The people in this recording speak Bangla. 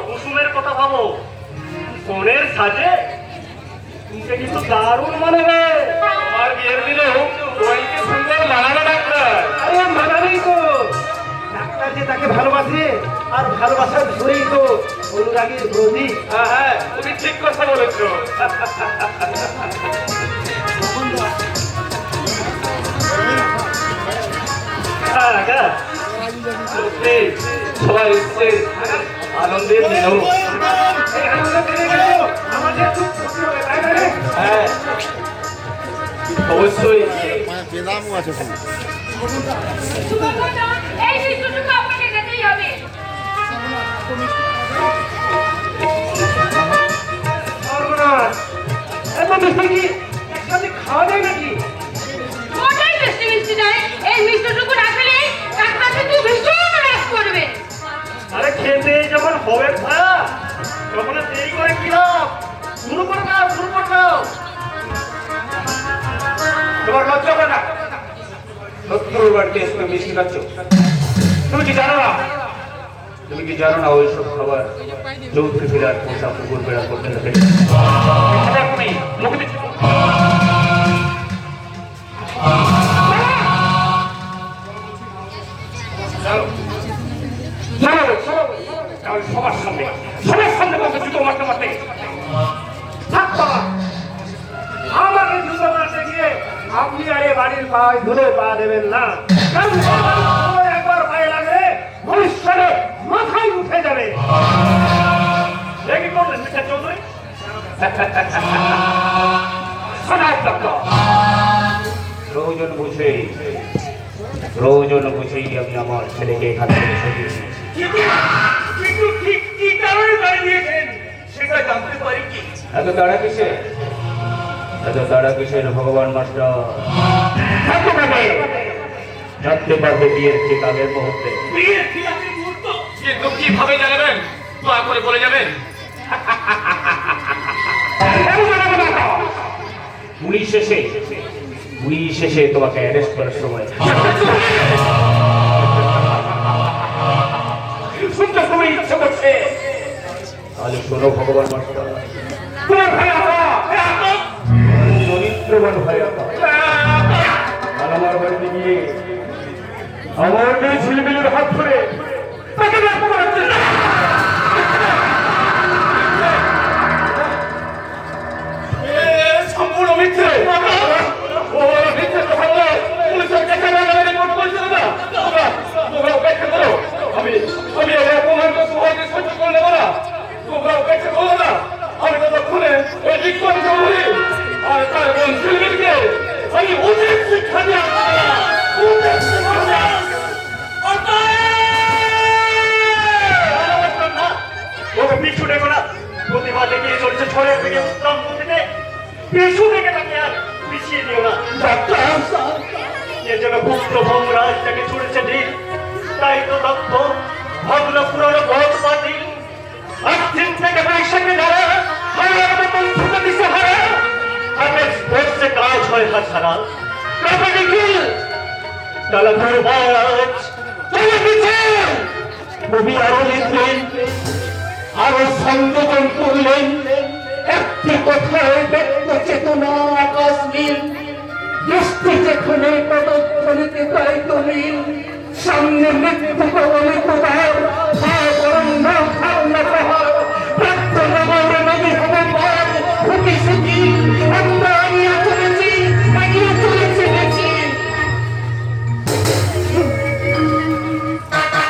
কুসুমের কথা ভাবো, সোনের সাজে তুমি কিন্তু দারুণ মানাবে। আমার বিয়ের দিনেও তোমাকে সুন্দর মানাবে ডাক্তার। আরে মানাবেই তো, ডাক্তার যে তাকে ভালোবাসে, আর ভালোবাসার ধরেই তো অনুরাগীর প্রতীক। হ্যাঁ হ্যাঁ, তুমি ঠিক কথা বলেছো। সবাই এসছে আনন্দের দিন। হ্যাঁ অবশ্যই। পেলামও আছে তো। এই মিষ্টিটুকু আপনাকে খেতেই হবে। এত মিষ্টি কি একসাথে খাওয়া যায় নাকি? মোটেই মিষ্টি মিষ্টি নয়, এই মিষ্টিটুকু না খেলে ডাক্তার কিন্তু ভীষণ রাগ করবে। আরে খেতে যখন হবে না তখন দেরি করে কি লাভ? শুরু করে দাও, শুরু করে দাও। তোমার লজ্জা করে না? শত্রুর বাড়িতে এসে তুমি মিষ্টি খাচ্ছ? তুমি কি জানো না? তুমি কি জানো না ওইসব খাবার চৌধুরী বিরাট পোষা কুকুর বেড়া করতে থাকে? তুমি মুখে দিচ্ছ। সবার সামনে বসে জুতো মারতে মারতে থাক বাবা, আমাকে জুতো মারতে গিয়ে আপনি আর এ বাড়ির পায়ে ধুলে পা দেবেন না। কারণ একবার পায়ে লাগলে ভবিষ্যতে মাথায় উঠে যাবে। কি করলেন মিস্টার চৌধুরী? প্রয়োজন বুঝেই আমি আমার ছেলেকে এখান থেকে সরিয়েছি। কিন্তু ঠিক কি কারণে দাঁড়িয়ে দিয়েছেন সেটা জানতে পারি কি? এত তাড়া কিসের ভগবান মাস্টার? জানতে পারবে বিয়ের ঠিক আগের মুহূর্তে। বিয়ের ঠিক আগের মুহূর্ত? কিন্তু কিভাবে জানাবেন? দয়া করে বলে যাবেন। পুলিশ এসে তোমাকে অ্যারেস্ট করার সময় শুনতে খুবই ইচ্ছে করছে। তাহলে শোনো ভগবান মাস্টার, তোমার ভাই চরিত্রবান ভাই আমার বাড়িতে গিয়ে আমার মেয়ে ছেলেমেয়ের হাত ধরে তাকে ব্যর্থ করাচ্ছে। সম্পূর্ণ মিথ্যে। পিছু দেখো না, প্রতিভা দেখিয়ে চলছে ছড়ের দিকে উত্তম গতিতে। পিছু দেখে তাকে আর পিছিয়ে দিও না। যে যেন গুপ্ত ভোমরাজ তাকে ছুড়েছে ঢিল, তাই তো দত্ত ভগ্ন পুরনো বধ পাতি আর্থিক থেকে বৈশাখে ধরা হারার মতন ছুটে দিছে হারা। হাতে স্পর্শে কাজ হয় হাছাড়া তবে নিখিল তালা ধরবাজ চলে পিছে। কবি আরো লিখলেন, আরো সংযোজন করলেন, একটি কথায় ব্যক্ত চেতনা আকাশ নীল। দৃষ্টি যেখানে পদধ্বনিতে পাই তুমি, সামনে মৃত্যু কবলে কোথাও বরং না খাও না পাহাড় প্রাপ্ত নগর নদী হবে পার। ফুটি সুখী আমরা